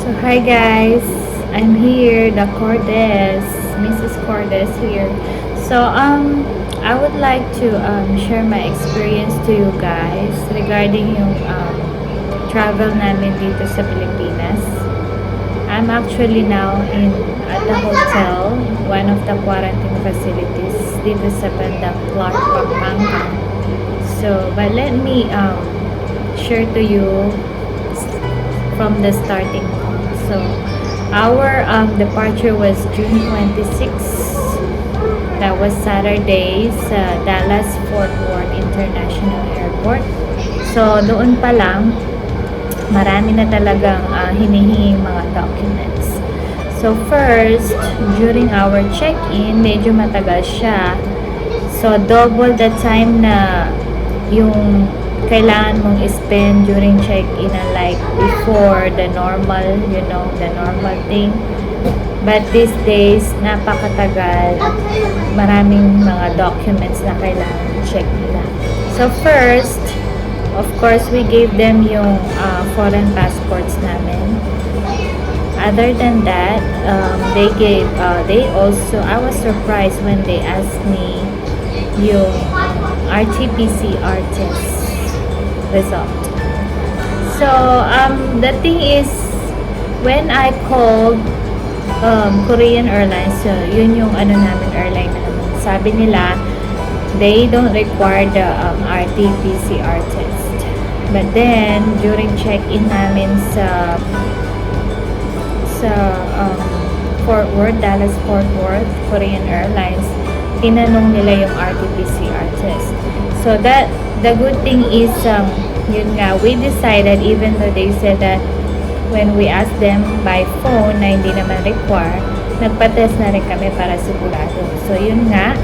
So hi guys, I'm here, the Cordes, Mrs. Cordes here. So I would like to share my experience to you guys regarding yung travel namin dito sa Pilipinas. I'm actually now at the hotel, one of the quarantine facilities dito sa bandang Clark, Pampanga. So, but let me share to you from the starting. So, our departure was June 26. That was Saturday sa Dallas Fort Worth International Airport. So, doon pa lang, marami na talagang hinihinging mga documents. So, first, during our check-in, medyo matagal siya. So, double the time na yung kailangan mong spend during check-in, like before the normal, the normal thing. But these days, napakatagal. Maraming mga documents na kailangan check nila. So first, of course, we gave them yung foreign passports namin. Other than that, they also, I was surprised when they asked me yung RT-PCR test result. So, the thing is, when I called Korean Airlines, so yun yung airline namin. Sabi nila, they don't require the RT-PCR test. But then, during check-in namin sa Fort Worth, Dallas Fort Worth, Korean Airlines, tinanong nila yung RT-PCR test. So the good thing is, yun nga, we decided, even though they said that when we asked them by phone na hindi naman require, nagpa-test na rin kami para sigurado. So yun nga.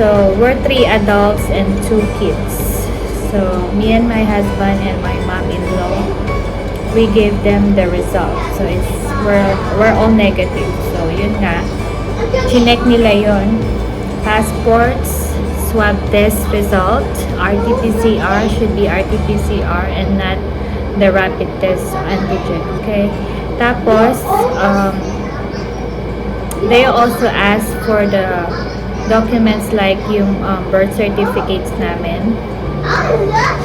So we're 3 adults and 2 kids. So me and my husband and my mom-in-law, we gave them the result. So we're all negative. So yun nga, chinek nila yun. Passports, swab test result, RT-PCR should be RT-PCR and not the rapid test antigen. Okay. Tapos, they also ask for the documents like yung birth certificates namin.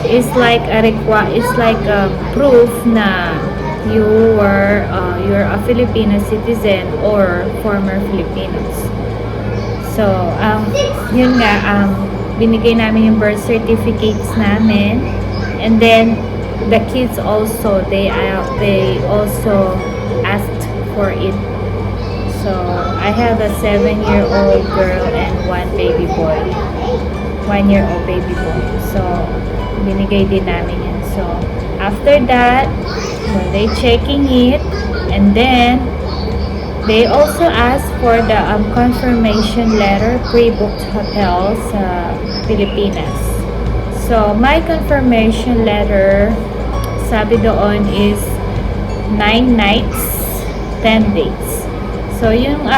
It's like a proof na you're a Filipino citizen or former Filipinos. So, yun nga, binigay namin yung birth certificates namin. And then, the kids also, they also asked for it. So, I have a 7-year-old girl and 1 baby boy. 1-year-old baby boy. So, binigay din namin yan. So, after that, when they checking it, and then, they also asked for the confirmation letter, pre-booked hotel sa Pilipinas. So, my confirmation letter, sabi doon is 9 nights, 10 days. So, yung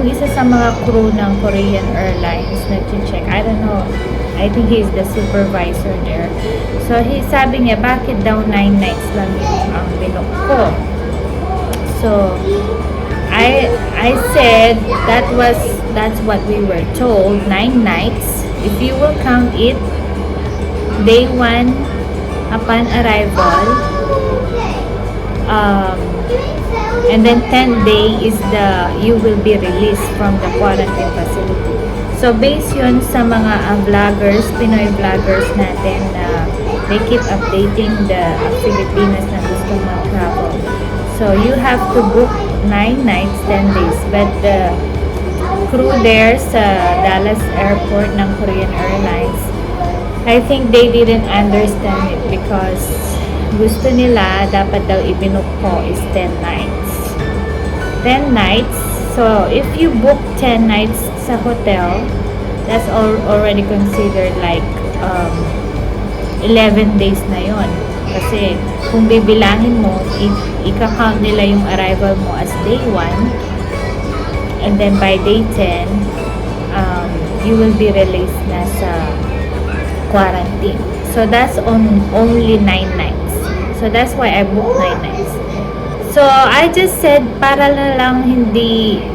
isa sa mga crew ng Korean Airlines na check, I don't know, I think he's the supervisor there. So, sabi niya, bakit daw 9 nights lang yung binook ko? So, I said that's what we were told, 9 nights. If you will count it, day 1 upon arrival, and then 10 day is you will be released from the quarantine facility. So based yun sa mga vloggers, Pinoy vloggers natin na they keep updating the Filipinas na gusto mag-travel. So you have to book 9 nights, 10 days. But the crew there sa Dallas Airport ng Korean Airlines, I think they didn't understand it because gusto nila, dapat daw ibinook ko is 10 nights. 10 nights. So, if you book 10 nights sa hotel, that's already considered like 11 days na yon. Kasi kung bibilangin mo, ika-count nila yung arrival mo as day 1, and then by day 10, you will be released na sa quarantine. So that's only 9 nights. So that's why I booked 9 nights. So, I just said para na lang hindi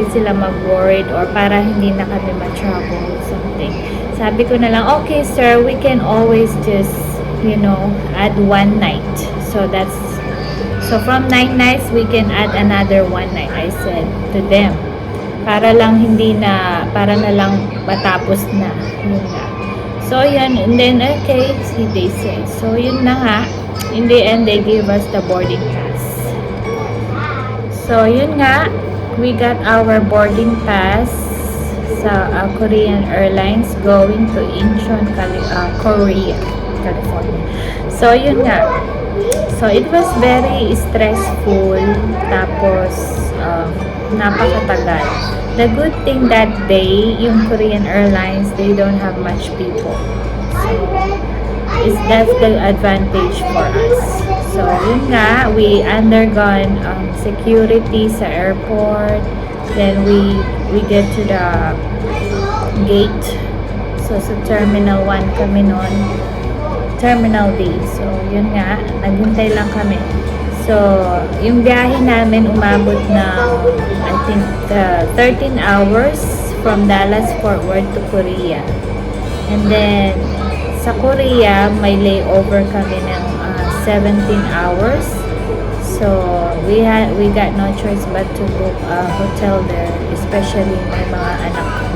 sila mag-worried or para hindi na kami ma-trouble, something. Sabi ko na lang, okay sir, we can always just, add one night. So from 9 nights, we can add another one night, I said to them. Para na lang matapos na. Yun nga. So, yan. And then, okay, they say. So, yun na nga. In the end, they gave us the boarding pass. So, yun nga. We got our boarding pass sa Korean Airlines going to Incheon, Korea, California. So, yun nga. So, it was very stressful. Tapos, napakatagal. The good thing that day, yung Korean Airlines, they don't have much people. So, that's the advantage for us. So, yun nga, we undergone security sa airport. Then, we get to the gate. So, sa Terminal 1 kami nun. Terminal D. So, yun nga, naghintay lang kami. So, yung biyahe namin umabot na, I think, 13 hours from Dallas, Fort Worth to Korea. And then, sa Korea, may layover kami ng 17 hours. So, we got no choice but to book a hotel there, especially may mga anak kami.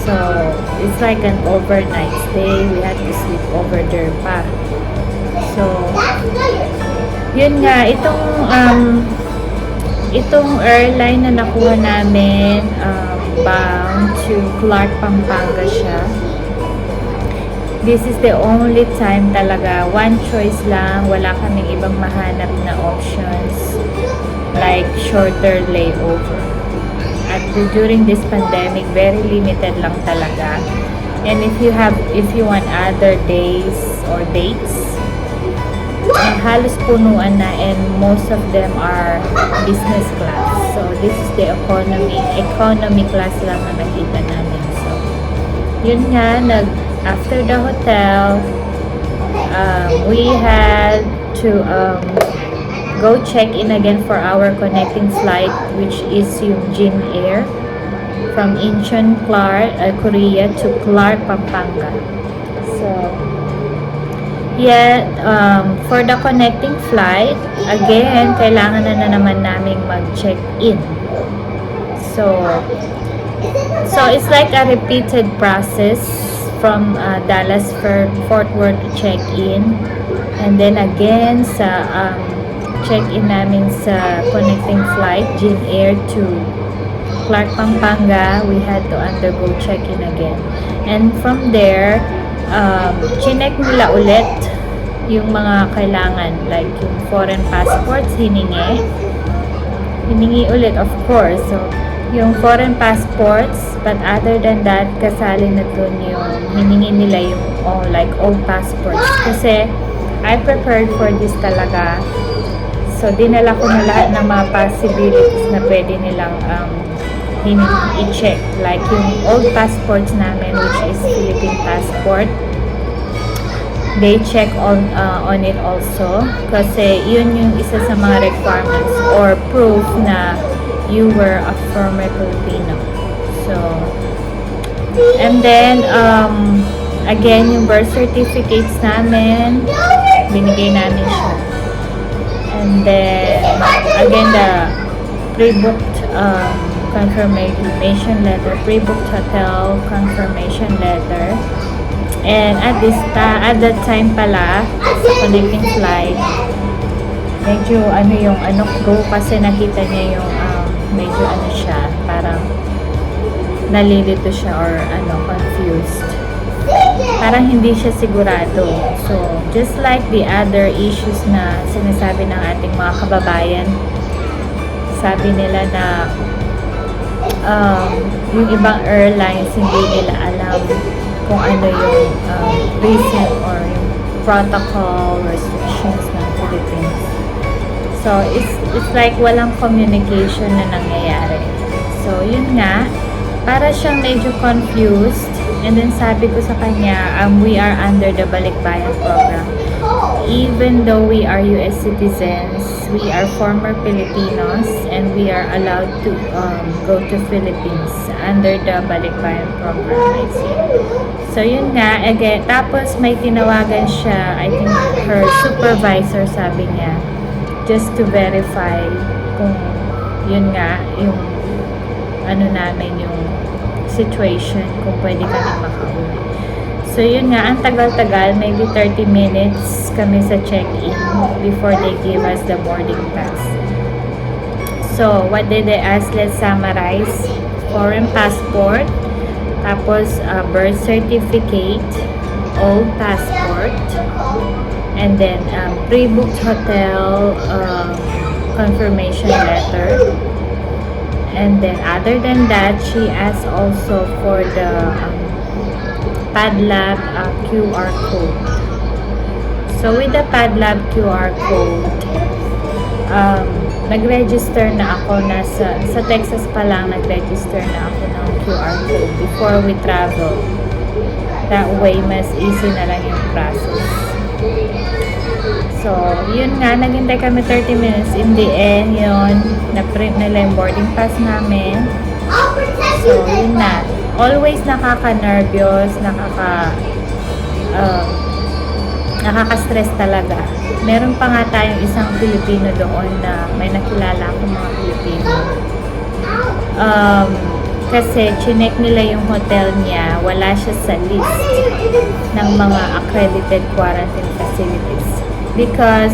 So, it's like an overnight stay. We had to sleep over there pa. So, yun nga, itong airline na nakuha namin, bound to Clark, Pampanga siya. This is the only time talaga, one choice lang, wala kaming ibang mahanap na options, like shorter layover. At during this pandemic, very limited lang talaga. And if you want other days or dates, halos punuan na, and most of them are business class. So, this is the economy class lang na nakita namin. So, yun nga, after the hotel, we had to go check in again for our connecting flight, which is yung Jin Air from Incheon, Korea to Clark, Pampanga. So, yeah, for the connecting flight, again, kailangan na naman naming mag-check-in. So, it's like a repeated process from Dallas, Fort Worth to check-in. And then again, sa check-in namin sa connecting flight, Jin Air to Clark, Pampanga, we had to undergo check-in again. And from there, chinek nila ulit yung mga kailangan, like yung foreign passports, hiningi ulit, of course. So, yung foreign passports, but other than that, kasali na dun yung hiningi nila yung like old passports. Kasi, I prepared for this talaga. So, dinala ko na lahat ng mga possibilities na pwede nilang i-check. Like yung old passports namin, which is Philippine passport. They check on it also. Kasi yun yung isa sa mga requirements or proof na you were a former Filipino. So, and then, again, yung birth certificates namin, binigay namin siya. And then, again, the pre-booked confirmation letter, pre-booked hotel confirmation letter. And at that time pala, sa connecting flight, medyo yung crew, kasi nakita niya yung medyo siya, parang nalilito siya or confused. Parang hindi siya sigurado. So, just like the other issues na sinasabi ng ating mga kababayan, sabi nila na yung ibang airlines hindi nila alam kung ano yung recent or yung protocol restrictions ng Philippines. So, it's like walang communication na nangyayari. So, yun nga, para siyang medyo confused. And then sabi ko sa kanya, we are under the Balikbayan program. Even though we are US citizens, we are former Filipinos and we are allowed to go to Philippines under the Balikbayan program, I see. So yun nga, again, tapos may tinawagan siya, I think her supervisor, sabi niya, just to verify kung yun nga, yung ano namin, yung situation, kung pwede kami makauwi. So yun nga, ang tagal-tagal, maybe 30 minutes kami sa check-in before they give us the boarding pass. So what did they ask? Let's summarize. Foreign passport, tapos birth certificate, old passport, and then pre-booked hotel confirmation letter. And then other than that, she asked also for the Padlab QR code. So with the Padlab QR code, nag-register na ako sa Texas pa lang, nag-register na ako ng QR code before we travel. That way, mas easy na lang yung process. So, yun nga, naghintay kami 30 minutes. In the end, yun, na-print nila yung boarding pass namin. So, yun na. Always nakaka-nervyos, nakaka-stress talaga. Meron pa nga tayong isang Pilipino doon na may nakilala akong mga Pilipino. Kasi chinek nila yung hotel niya, wala siya sa list ng mga accredited quarantine facilities. Because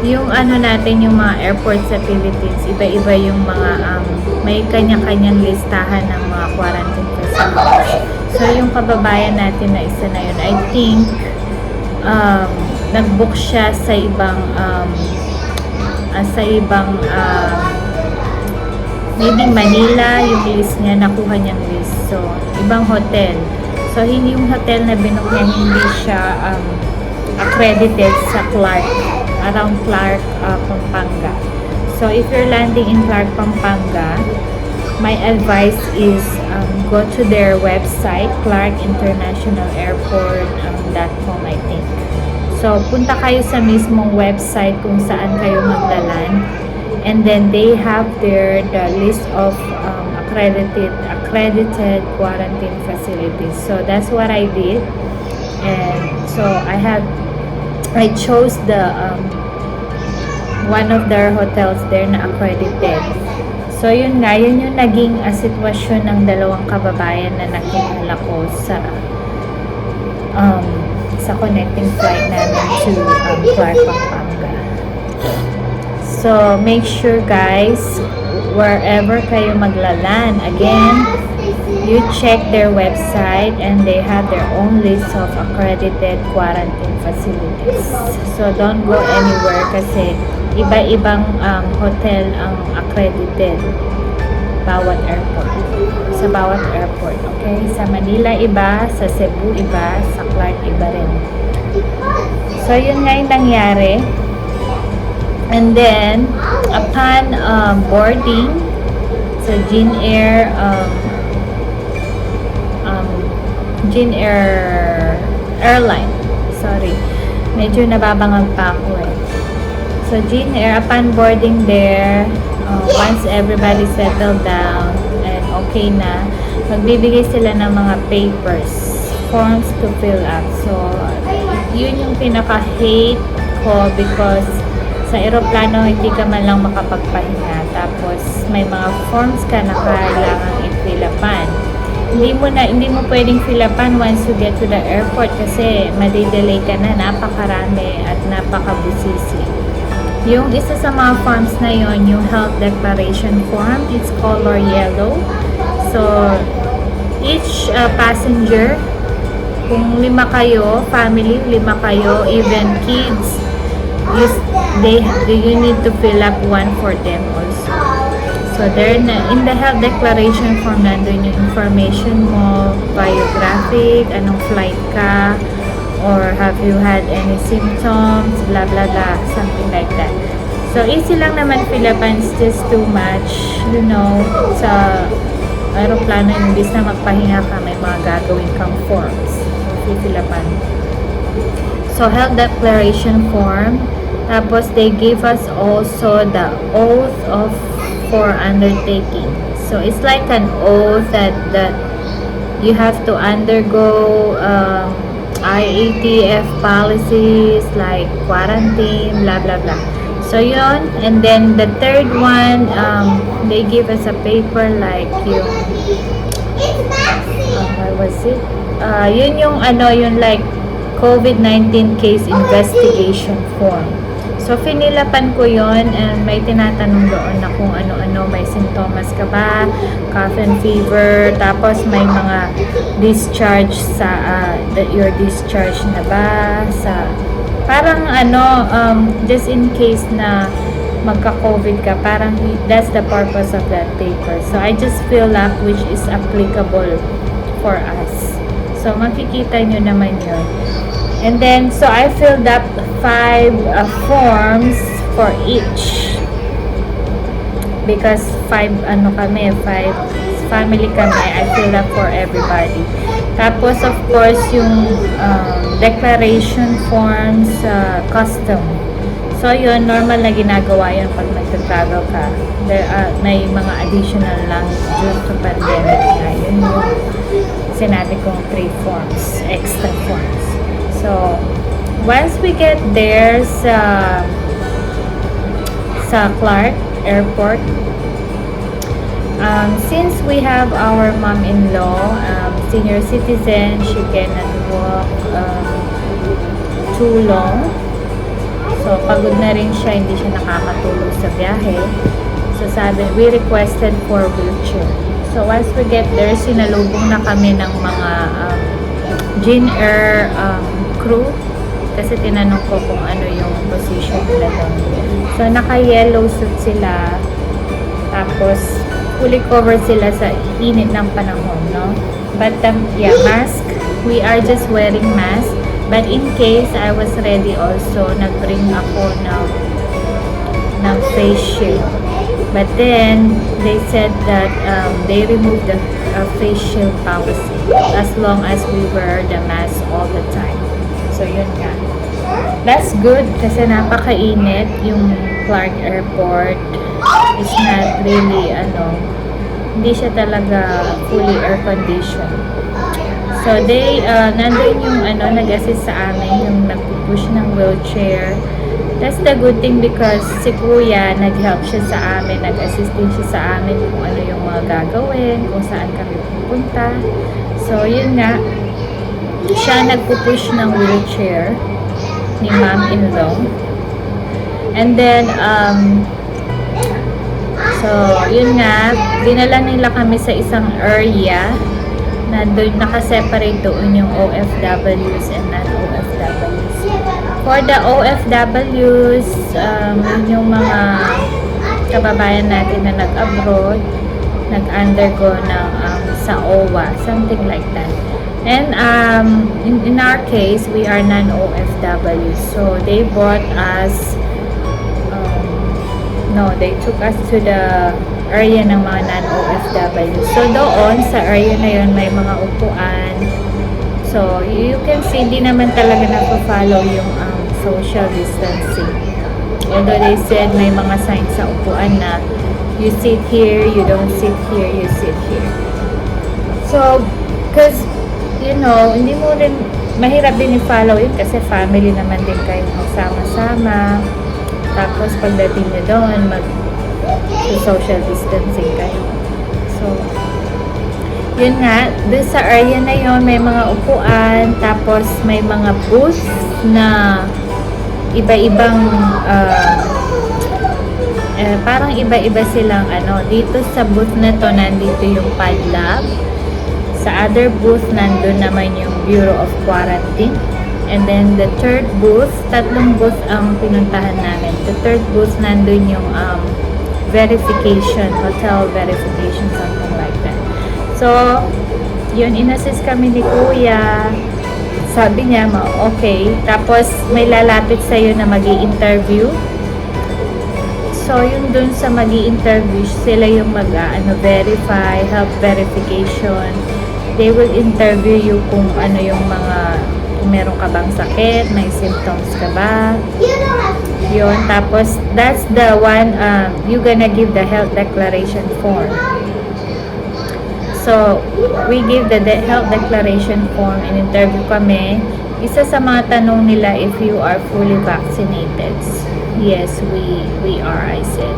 yung ano natin, yung mga airport sa Philippines, iba-iba yung mga may kanya-kanyang listahan ng mga quarantine facilities. So yung kababayan natin na isa na yun, I think nag-book siya sa ibang maybe Manila, yung list niya, nakuha niyang list. So ibang hotel. So hindi yung hotel na binook niya, hindi siya accredited sa Clark, around Clark, Pampanga. So if you're landing in Clark, Pampanga, my advice is go to their website, clarkinternationalairport.com, I think. So punta kayo sa mismong website kung saan kayo maglaland, and then they have there the list of accredited quarantine facilities. So that's what I did, and so I chose the one of their hotels there na accredited. So yun nga, yun yung naging sitwasyon ng dalawang kababayan na nakilala ko sa connecting flight namin to Clark, Pampanga. So make sure guys, wherever kayo maglaland, again, you check their website and they have their own list of accredited quarantine facilities. So don't go anywhere kasi iba-ibang hotel ang accredited sa bawat airport, okay? Sa Manila iba, sa Cebu iba, sa Clark iba rin. So yun nga yung nangyari. And then upon boarding sa Jin Air airline, sorry, medyo nababangag pa ako eh. So Jin Air, upon boarding there, once everybody settled down and okay na, magbibigay sila ng mga papers, forms to fill up. So yun yung pinaka-hate ko, because sa eroplano hindi ka man lang makapagpahinga, tapos may mga forms ka na kailangang i-fill-upan. Hindi mo pwedeng fill-upan once you get to the airport kasi madidelay ka na, napakarami at napakabusisi. Yung isa sa mga forms na yon, yung health declaration form, it's color yellow. So each passenger, kung 5 kayo, family, 5 kayo, even kids, you need to fill up one for them also. So there in the health declaration form, nandun yung information mo, biographic, anong flight ka, or have you had any symptoms, blah blah blah, something like that. So easy lang naman fill up, and it's just too much, sa aeroplano, imbis na magpahinga ka, may mga gagawin kang forms. Fifilapan. So, health declaration form. Tapos, they gave us also the oath of for undertaking. So, it's like an oath that you have to undergo IATF policies like quarantine, blah, blah, blah. So, yun. And then, the third one, they give us a paper like yung, what was it? Yun yung yung like COVID-19 case investigation form. So, finilapan ko yon, and may tinatanong doon na kung ano-ano, may sintomas ka ba, cough and fever, tapos may mga discharge sa, that you're discharged na ba, sa, parang just in case na magka-COVID ka, parang that's the purpose of that paper. So, I just fill up which is applicable for us. So, makikita nyo naman yun. And then, so I filled up 5 forms for each. Because 5 family kami, I filled up for everybody. Tapos, of course, yung declaration forms, custom. So, yun, normal na ginagawa yun pag nagtatravel ka. May mga additional lang due to pandemic na. Yun yung sinabi kong 3 forms, extra forms. So, once we get there sa Clark Airport, since we have our mom-in-law, senior citizen, she cannot walk too long. So, pagod na rin siya, hindi siya nakakatulog sa biyahe. So, we requested for wheelchair. So, once we get there, sinalubong na kami ng mga Jin Air crew, kasi tinanong ko kung ano yung position nila doon. So, naka-yellow suit sila, tapos fully covered sila sa init ng panahon, no? But, yeah, mask, we are just wearing mask, but in case I was ready also, nag-bring ako ng face shield. But then, they said that they removed the face shield policy as long as we wear the mask all the time. So, yun nga. That's good kasi napakainit yung Clark Airport. It's not really, hindi siya talaga fully air-conditioned. So, they, nandun yung, nag-assist sa amin, yung nag-push ng wheelchair. That's the good thing because si Kuya, nag-help siya sa amin, nag-assist din siya sa amin kung ano yung mga gagawin, kung saan kami pupunta. So, yun nga, siya nagpupush ng wheelchair ni mom-in-law. And then, so, yun nga, dinala nila kami sa isang area na doon nakaseparate doon yung OFWs and non-OFWs. For the OFWs, yun yung mga kababayan natin na nag-abroad, nag-undergo ng sa OWA, something like that. And in our case, we are non-OFW. So they brought us, they took us to the area ng mga non-OFW. So doon, sa area na yun, may mga upuan. So you can see, hindi naman talaga nagpa-follow yung social distancing. Although they said may mga signs sa upuan na you sit here, you don't sit here, you sit here. So, because hindi mo rin, mahirap din i-follow yun kasi family naman din kayo magsama-sama. Tapos pagdating nyo doon, mag-social distancing kayo. So, yun nga, doon sa area na yun, may mga upuan, tapos may mga booth na iba-ibang, parang iba-iba silang dito sa booth na to, nandito yung padlab. Sa other booth, nandun naman yung Bureau of Quarantine. And then, the third booth, 3 booth ang pinuntahan namin. The third booth, nandun yung verification, hotel verification, something like that. So, yun, inassist kami ni Kuya. Sabi niya, okay. Tapos, may lalapit sa'yo na mag-i-interview. So, yung dun sa magi-interview, sila yung verify, health verification. They will interview you kung ano yung kung meron ka bang sakit, may symptoms ka ba. Yun. Tapos, that's the one, you gonna give the health declaration form. So, we give the health declaration form and interview kami. Isa sa mga tanong nila if you are fully vaccinated. Yes, we are, I said.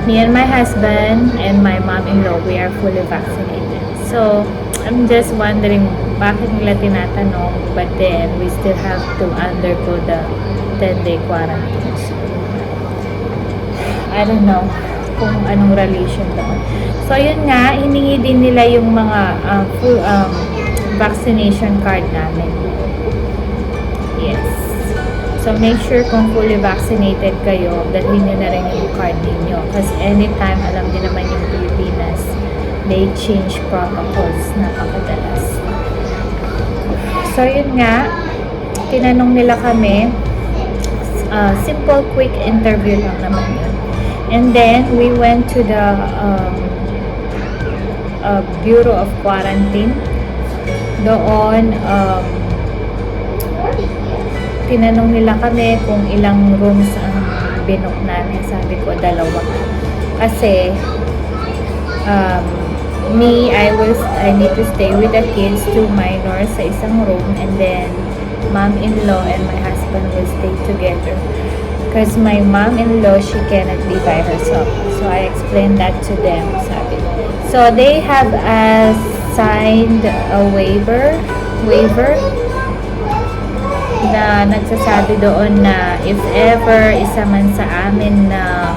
Me and my husband and my mom-in-law, we are fully vaccinated. So, I'm just wondering bakit nila tinatanong, but then we still have to undergo the 10-day quarantine. So, I don't know kung anong relation doon. So, yun nga, hiningi din nila yung mga full vaccination card namin. Yes. So, make sure kung fully vaccinated kayo, dalhin nyo na rin yung card ninyo. Kasi anytime, alam din naman yung Pilipinas, they change protocols napakadalas. So, yun nga, tinanong nila kami, simple, quick interview lang naman yun. And then, we went to the Bureau of Quarantine. Doon, tinanong nila kami kung ilang rooms ang binook namin. Sabi ko, 2. Kasi, I need to stay with the kids, 2 minors sa isang room, and then mom-in-law and my husband will stay together. Because my mom-in-law, she cannot be by herself. So, I explained that to them, sabi. So, they have signed a waiver na nagsasabi doon na if ever isa man sa amin na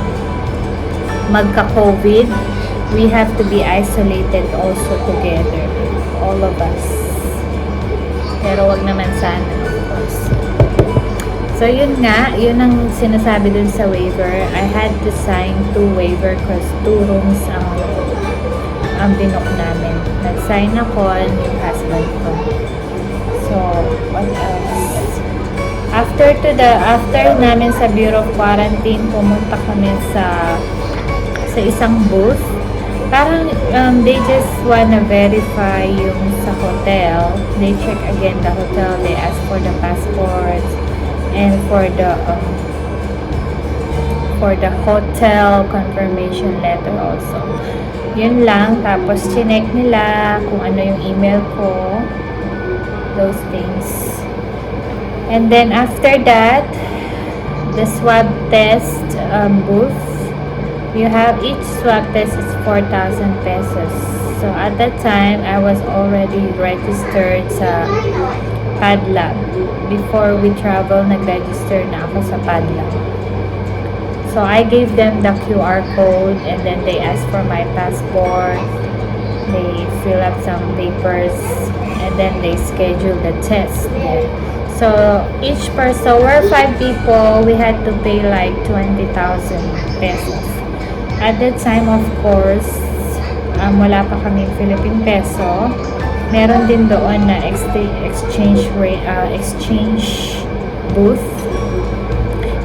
magka-COVID, we have to be isolated also together, all of us. Pero wag naman sana, of course. So, yun nga, yun ang sinasabi dun sa waiver. I had to sign 2 waiver because 2 rooms ang binook namin. Nag-sign ako and yung husband ko. So, what else? After namin sa Bureau of Quarantine, pumunta kami sa isang booth. Parang they just wanna verify yung sa hotel. They check again the hotel. They ask for the passports and for the hotel confirmation letter also. Yun lang. Tapos chinek nila kung ano yung email ko. Those things. And then after that, the swab test booth. You have each swab test is 4,000 pesos. So at that time, I was already registered sa PadLab. Before we travel, nag-register na ako sa PadLab. So I gave them the QR code and then they asked for my passport. They fill up some papers and then they schedule the test there. So each person, we're 5 people, we had to pay like 20,000 pesos. At that time, of course, wala pa kaming Philippine peso. Meron din doon na exchange booth.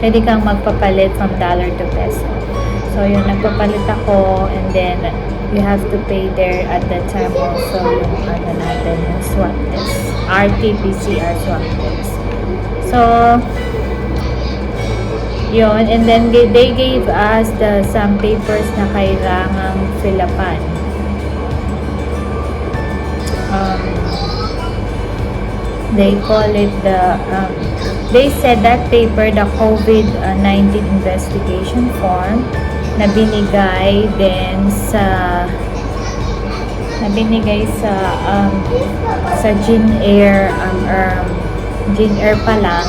Pwede kang magpapalit from dollar to peso. So, yun, nagpapalit ako and then you have to pay there at that time also yung yung swab test. RT-PCR swab test. So, yun, and then they gave us some papers na kailangang fill-upan. They call it they said that paper, the COVID-19 investigation form, na binigay din sa Jin-Air pa lang.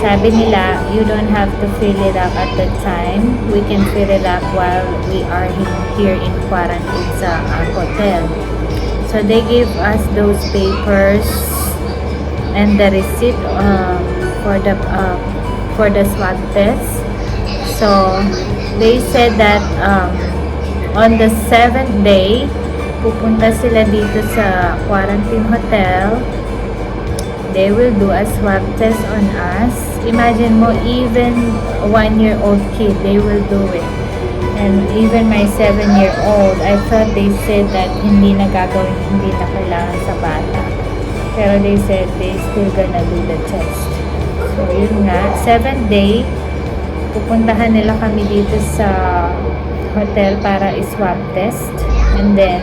Sabi nila, you don't have to fill it up at that time. We can fill it up while we are here in quarantine sa hotel. So they gave us those papers and the receipt for the swab test. So they said that on the 7th day, pupunta sila dito sa quarantine hotel. They will do a swab test on us. Imagine mo, even 1-year-old kid, they will do it. And even my 7-year-old, I thought they said that hindi na gagawin, hindi na kailangan sa bata. Pero they said they still gonna do the test. So, yun nga. 7th day, pupuntahan nila kami dito sa hotel para i-swab test. And then,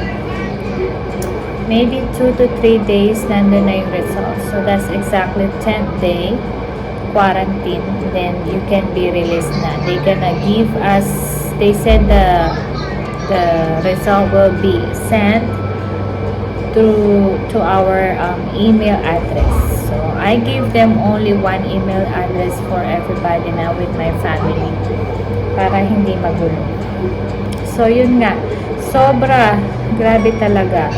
maybe 2 to 3 days, nandun na yung results. So, that's exactly 10th day quarantine. Then, you can be released na. They gonna give us, they said the result will be sent to our email address. So, I give them only one email address for everybody na with my family para hindi magulo. So, yun nga. Sobra. Grabe talaga.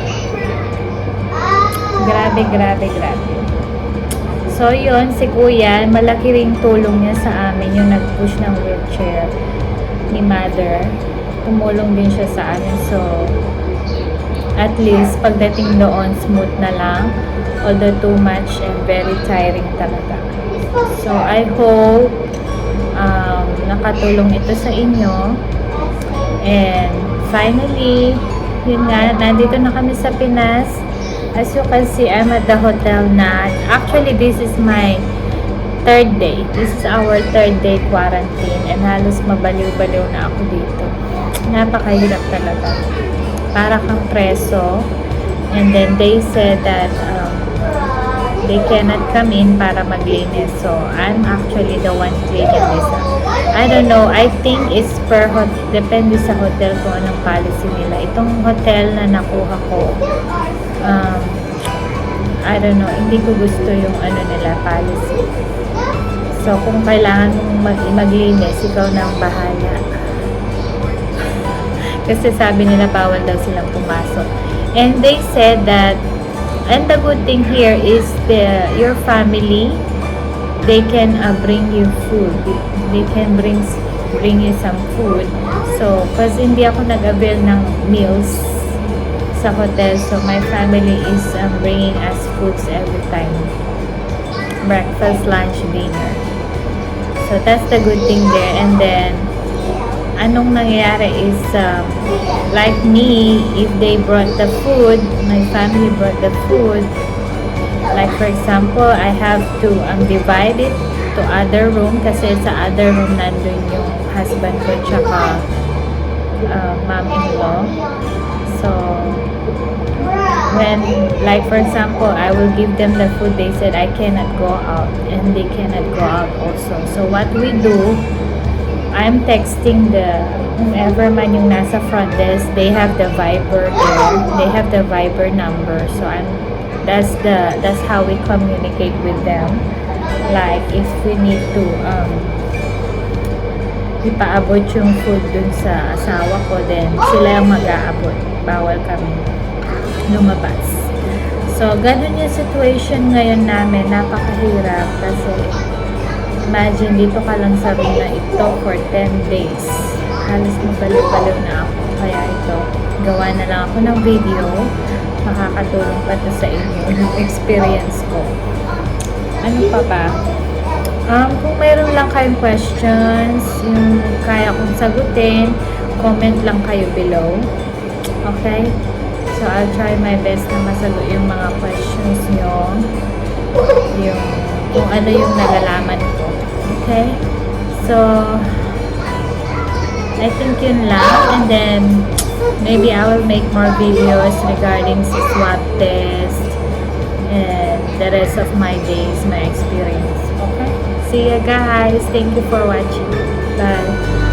Grabe. So, yun. Si Kuya, malaki ring tulong niya sa amin yung nag-push ng wheelchair ni Mother. Tumulong din siya sa amin. So, at least, pagdating doon, smooth na lang. Although too much and very tiring talaga. So, I hope nakatulong ito sa inyo. And, finally, yun nga, nandito na kami sa Pinas. As you can see, I'm at the hotel na. Actually, this is my 3rd day. This is our 3rd day quarantine. And halos mabaliw-baliw na ako dito. Napakahirap talaga. Para kang preso. And then they said that they cannot come in para maglinis. So, I'm actually the one cleaning this up. I don't know. I think it's per hotel. Depende sa hotel kung anong policy nila. Itong hotel na nakuha ko, I don't know. Hindi ko gusto yung nila policy. So, kung kailangan mong maglinis, ikaw na ang bahala. Kasi sabi nila bawal daw silang pumasok. And they said that, and the good thing here is your family, they can bring you food. They can bring you some food. So, kasi hindi ako nag-avail ng meals sa hotel. So, my family is bringing us foods every time. Breakfast, lunch, dinner. So, that's the good thing there. And then, anong nangyayari is, like me, if they brought the food, my family brought the food, like for example, I have to divide it to other room kasi sa other room nandun yung husband ko tsaka mom-in-law. So, when, like for example, I will give them the food, they said I cannot go out and they cannot go out also. So, what we do, I'm texting whoever man yung nasa front desk, they have the Viber there. They have the Viber number. So, that's how we communicate with them. Like, if we need to ipaabot yung food dun sa asawa ko, then sila yung mag-aabot. Bawal kami lumabas. So, ganun yung situation ngayon namin. Napakahirap kasi imagine, dito ka lang sa room na ito for 10 days. Halos mabalik-baliw na ako. Kaya ito, gawa na lang ako ng video. Makakatulong pa ito sa inyo yung experience ko. Ano pa ba? Kung mayroon lang kayong questions, yung kaya kong sagutin, comment lang kayo below. Okay? So, I'll try my best na masagot yung mga questions nyo. Yung kung ano yung nalalaman ko. Okay? So, I think yun lang. And then, maybe I will make more videos regarding sa swab test and the rest of my days, my experience. Okay? See you guys. Thank you for watching. Bye.